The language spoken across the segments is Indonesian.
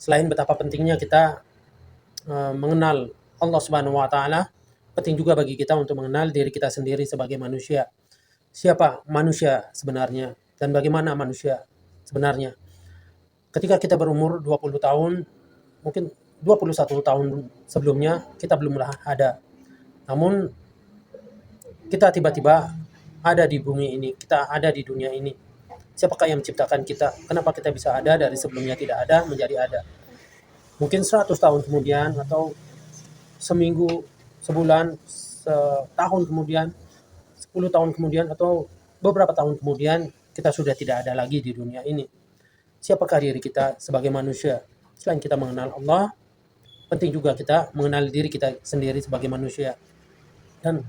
Selain betapa pentingnya kita mengenal Allah Subhanahu wa taala, penting juga bagi kita untuk mengenal diri kita sendiri sebagai manusia. Siapa manusia sebenarnya dan bagaimana manusia sebenarnya. Ketika kita berumur 20 tahun, mungkin 21 tahun sebelumnya kita belum ada. Namun kita tiba-tiba ada di bumi ini, kita ada di dunia ini. Siapakah yang menciptakan kita? Kenapa kita bisa ada dari sebelumnya tidak ada menjadi ada? Mungkin 100 tahun kemudian atau seminggu, sebulan, setahun kemudian, 10 tahun kemudian atau beberapa tahun kemudian kita sudah tidak ada lagi di dunia ini. Siapakah diri kita sebagai manusia? Selain kita mengenal Allah, penting juga kita mengenal diri kita sendiri sebagai manusia. Dan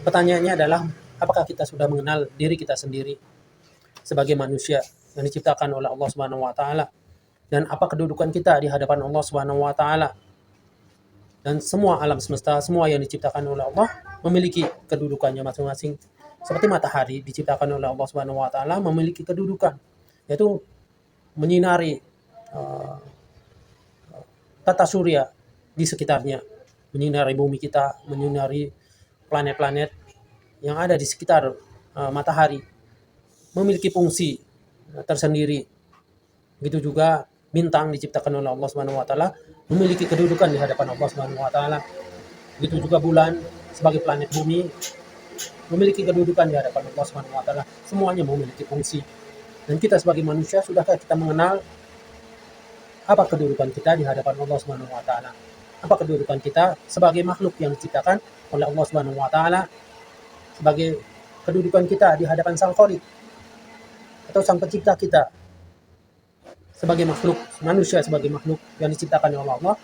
pertanyaannya adalah, apakah kita sudah mengenal diri kita sendiri sebagai manusia yang diciptakan oleh Allah Subhanahu wa taala? Dan apa kedudukan kita di hadapan Allah Subhanahu wa taala? Dan semua alam semesta, semua yang diciptakan oleh Allah memiliki kedudukannya masing-masing. Seperti matahari diciptakan oleh Allah Subhanahu wa taala memiliki kedudukan, yaitu menyinari tata surya di sekitarnya, menyinari bumi kita, menyinari planet-planet yang ada di sekitar matahari, memiliki fungsi tersendiri. Begitu juga bintang diciptakan oleh Allah Subhanahu wa taala memiliki kedudukan di hadapan Allah Subhanahu wa taala. Begitu juga bulan sebagai planet bumi memiliki kedudukan di hadapan Allah Subhanahu wa taala. Semuanya memiliki fungsi. Dan kita sebagai manusia, sudahkah kita mengenal apa kedudukan kita di hadapan Allah Subhanahu wa taala? Apa kedudukan kita sebagai makhluk yang diciptakan oleh Allah Subhanahu wa taala? Sebagai kedudukan kita di hadapan Sang Khalik atau Sang Pencipta kita sebagai makhluk, manusia sebagai makhluk yang diciptakan oleh Allah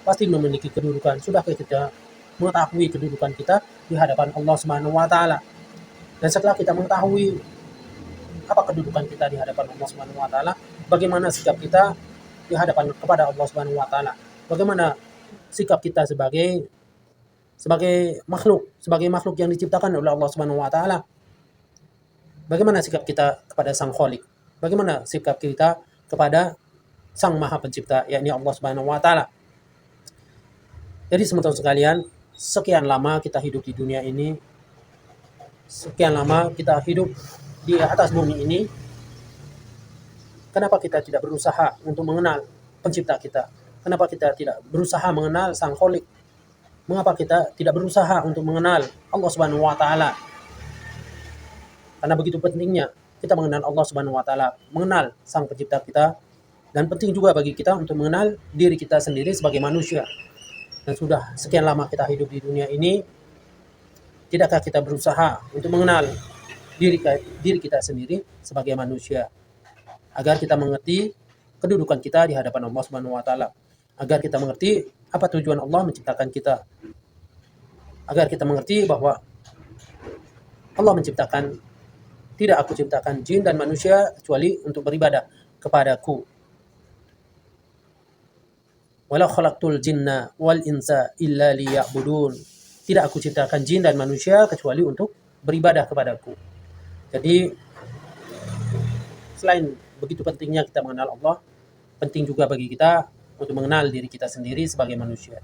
pasti memiliki kedudukan. Sudahkah kita mengetahui kedudukan kita di hadapan Allah Subhanahu wa taala? Dan setelah kita mengetahui apa kedudukan kita di hadapan Allah Subhanahu wa taala, bagaimana sikap kita di hadapan kepada Allah Subhanahu wa taala? Bagaimana sikap kita sebagai makhluk yang diciptakan oleh Allah Subhanahu wa taala? Bagaimana sikap kita kepada Sang Khalik? Bagaimana sikap kita kepada Sang Maha Pencipta, yakni Allah Subhanahu wa taala? Jadi teman-teman sekalian, sekian lama kita hidup di dunia ini, sekian lama kita hidup di atas bumi ini, kenapa kita tidak berusaha untuk mengenal Pencipta kita? Kenapa kita tidak berusaha mengenal Sang Khalik? Mengapa kita tidak berusaha untuk mengenal Allah Subhanahu wa taala? Karena begitu pentingnya kita mengenal Allah Subhanahu wa taala, mengenal Sang Pencipta kita, dan penting juga bagi kita untuk mengenal diri kita sendiri sebagai manusia. Dan sudah sekian lama kita hidup di dunia ini, tidakkah kita berusaha untuk mengenal diri kita sendiri sebagai manusia, agar kita mengerti kedudukan kita di hadapan Allah Subhanahu wa taala, agar kita mengerti apa tujuan Allah menciptakan kita, agar kita mengerti bahwa Allah menciptakan, tidak aku ciptakan jin dan manusia kecuali untuk beribadah kepadaku. Wala khalaqtul jinna wal insa illa liya'budun. Tidak aku ciptakan jin dan manusia kecuali untuk beribadah kepadaku. Jadi selain begitu pentingnya kita mengenal Allah, penting juga bagi kita untuk mengenal diri kita sendiri sebagai manusia.